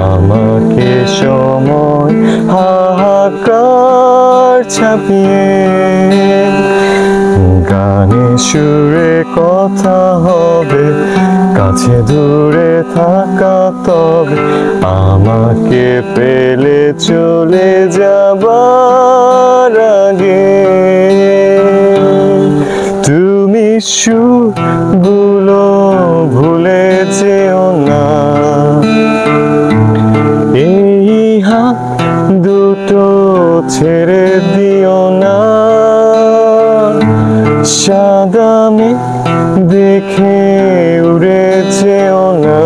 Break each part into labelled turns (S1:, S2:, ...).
S1: আমাকে সময় হাহাকার ছাপিয়ে গানে সুরে কথা হবে, কাছে দূরে থাকা তবে আমাকে পেলে চলে যাবার আগে। তুমি সুরগুলো ভুলে যেও না, এই হাত দুটো ছেড়ে দিও না। সাদা মেঘ দেখে উড়ে যেও না,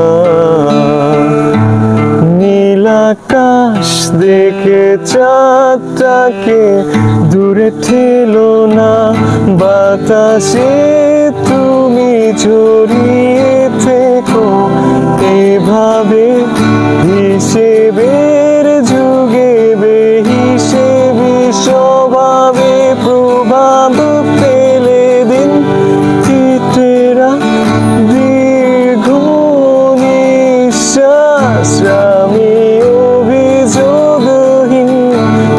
S1: নীল আকাশ দেখে চাঁদটাকে দূরে ঠেলো না। বাতাসে তুমি ছড়িয়ে থেকো এভাবে, হিসেবের যুগে বেহিসেবি স্বভাবে প্রভাব পেলে দিন চিত্রেরা দীর্ঘ নিঃশ্বাস। আমি অভিযোগহীন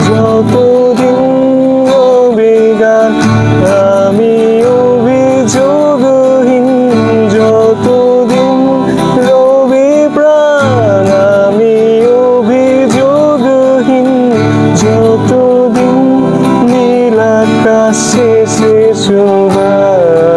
S1: যতদিন রবে গান, আমি অভিযোগহীন যতদিন রবে প্রাণ, আমি অভিযোগহীন যতদিন নীল আকাশে শেষ হবে।